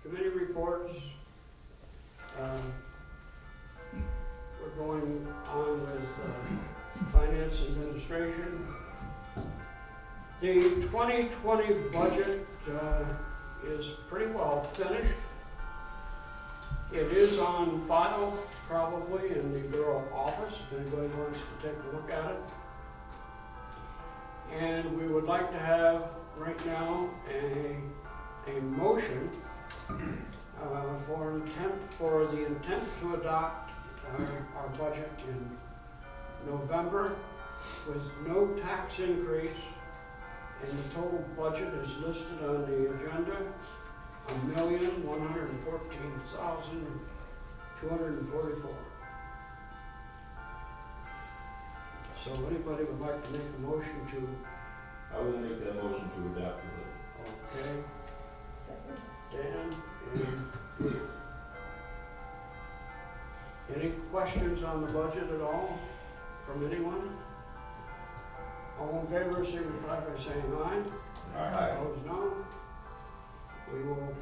Committee reports. We're going on with finance administration. The 2020 budget is pretty well finished. It is on file probably in the Borough office if anybody wants to take a look at it. And we would like to have right now a motion for the intent to adopt our budget in November with no tax increase, and the total budget is listed on the agenda, $1,114,244. So anybody would like to make a motion to? I will make that motion to adopt the budget. Okay. Second. Dan and Ruth. Any questions on the budget at all from anyone? All in favor, signify by saying aye. Aye. Opposed, no. We will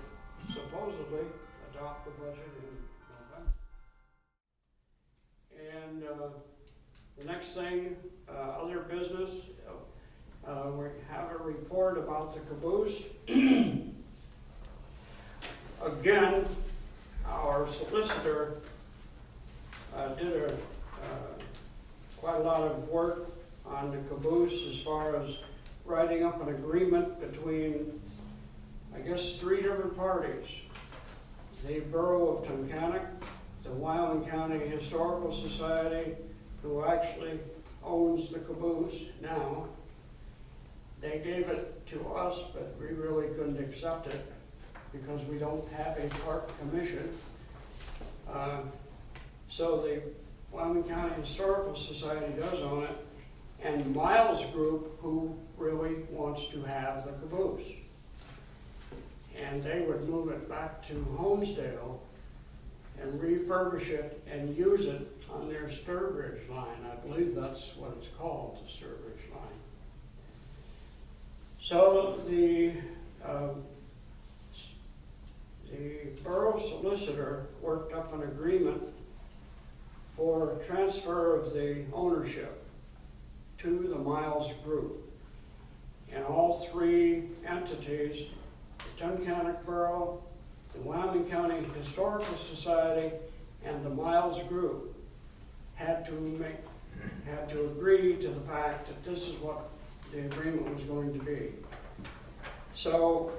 supposedly adopt the budget in November. And the next thing, other business, we have a report about the caboose. Again, our solicitor did quite a lot of work on the caboose as far as writing up an agreement between, I guess, 3 different parties. The Borough of Tunkhannock, the Wyoming County Historical Society, who actually owns the caboose now. They gave it to us, but we really couldn't accept it because we don't have a park commission. So the Wyoming County Historical Society does own it, and Miles Group, who really wants to have the caboose. And they would move it back to Homesdale and refurbish it and use it on their Sturbridge line. I believe that's what it's called, the Sturbridge line. So the borough solicitor worked up an agreement for transfer of the ownership to the Miles Group. And all 3 entities, the Tunkhannock Borough, the Wyoming County Historical Society, and the Miles Group had to agree to the fact that this is what the agreement was going to be. So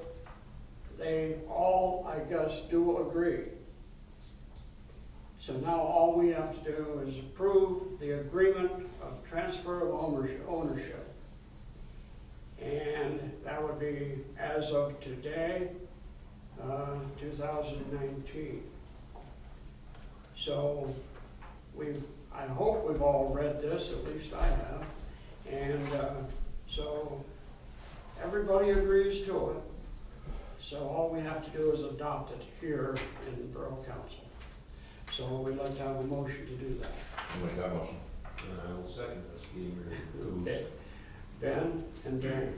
they all, I guess, do agree. So now all we have to do is approve the agreement of transfer of ownership. And that would be as of today, 2019. So I hope we've all read this, at least I have. And so everybody agrees to it. So all we have to do is adopt it here in the Borough Council. So we'd like to have a motion to do that. I'll make that motion. And I will second this, getting rid of the caboose. Ben and Dan.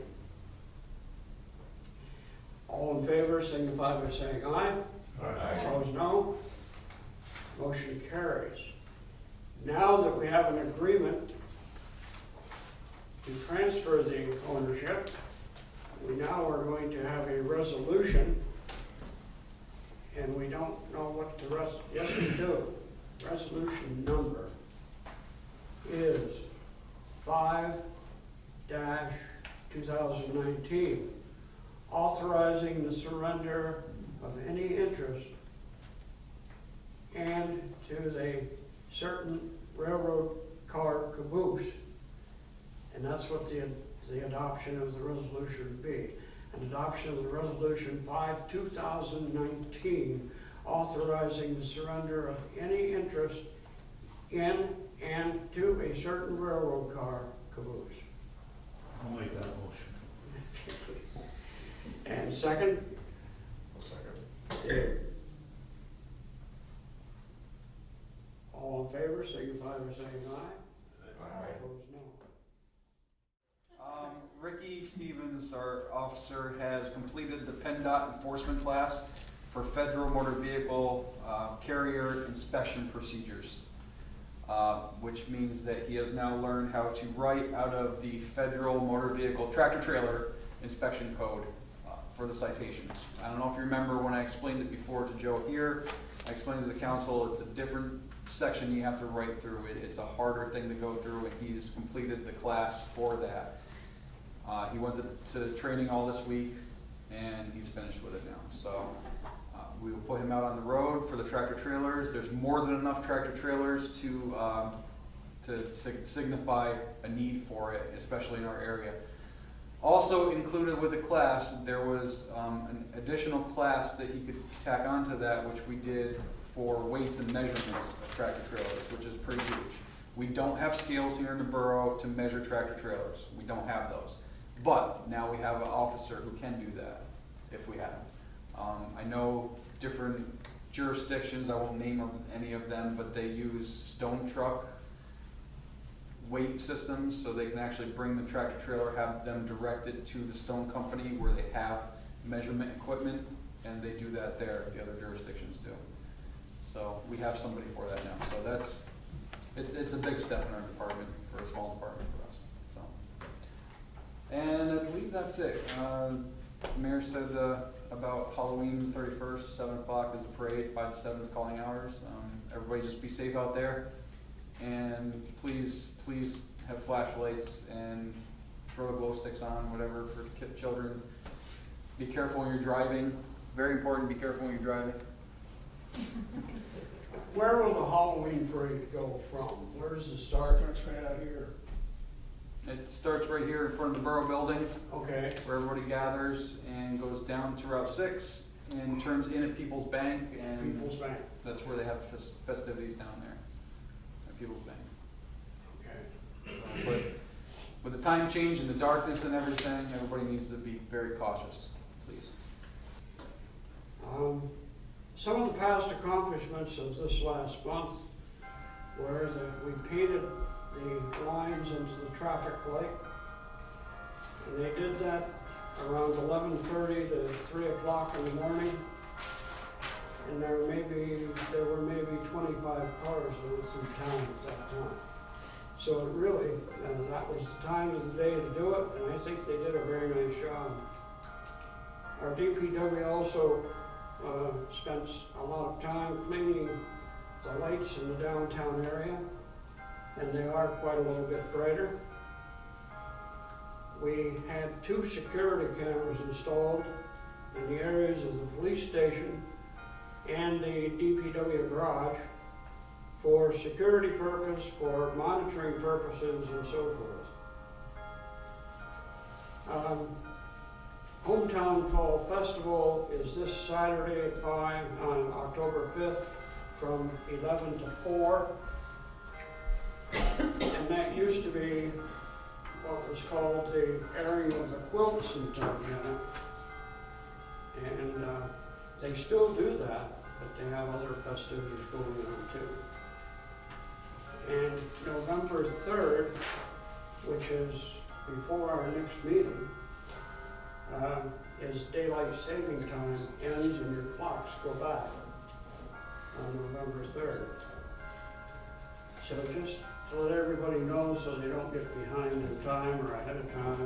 All in favor, signify by saying aye. Aye. Opposed, no. Motion carries. Now that we have an agreement to transfer the ownership, we now are going to have a resolution, and we don't know what the rest, yes we do. Resolution number is 5-2019, authorizing the surrender of any interest and to the certain railroad car caboose. And that's what the adoption of the resolution would be. An adoption of the resolution 5-2019, authorizing the surrender of any interest in and to a certain railroad car caboose. I'll make that motion. And second? I'll second. Dave. All in favor, signify by saying aye. Aye. Opposed, no. Ricky Pete Stevens, our officer, has completed the PennDOT enforcement class for federal motor vehicle carrier inspection procedures, which means that he has now learned how to write out of the federal motor vehicle tractor trailer inspection code for the citations. I don't know if you remember when I explained it before to Joe here, I explained to the council, it's a different section you have to write through. It's a harder thing to go through, and he's completed the class for that. He went to training all this week, and he's finished with it now. So we will put him out on the road for the tractor trailers. There's more than enough tractor trailers to signify a need for it, especially in our area. Also included with the class, there was an additional class that he could tack onto that, which we did for weights and measurements of tractor trailers, which is pretty huge. We don't have scales here in the borough to measure tractor trailers. We don't have those. But now we have an officer who can do that if we have him. I know different jurisdictions, I won't name any of them, but they use stone truck weight systems, so they can actually bring the tractor trailer, have them directed to the stone company where they have measurement equipment, and they do that there, the other jurisdictions do. So we have somebody for that now. So it's a big step in our department, for a small department for us. So, and I believe that's it. The mayor said about Halloween 31st, 7 o'clock is a parade, 5 to 7 is calling hours. Everybody just be safe out there, and please have flashlights and throw the glow sticks on, whatever, for children. Be careful when you're driving. Very important, be careful when you're driving. Where will the Halloween parade go from? Where does it start? Starts right out here. It starts right here in front of the Borough building, Okay, where everybody gathers, and goes down to Route 6 and turns in at People's Bank, and People's Bank. that's where they have festivities down there, at People's Bank. Okay. But with the time change and the darkness and everything, everybody needs to be very cautious, please. Some of the past accomplishments of this last month were that we painted the lines into the traffic light. And they did that around 11:30 to 3 o'clock in the morning. And there were maybe 25 cars that went through town at that time. So it really, that was the time of the day to do it, and I think they did a very nice job. Our DPW also spent a lot of time cleaning the lights in the downtown area, and they are quite a little bit brighter. We had 2 security cameras installed in the areas of the police station and the DPW garage for security purpose, for monitoring purposes, and so forth. Hometown Fall Festival is this Saturday at 5 on October 5th from 11 to 4. And that used to be what was called the airing of the quilts in Tunkhannock. And they still do that, but they have other festivities going on too. And November 3rd, which is before our next meeting, is daylight saving time ends and your clocks go back on November 3rd. So just to let everybody know so they don't get behind in time or ahead of time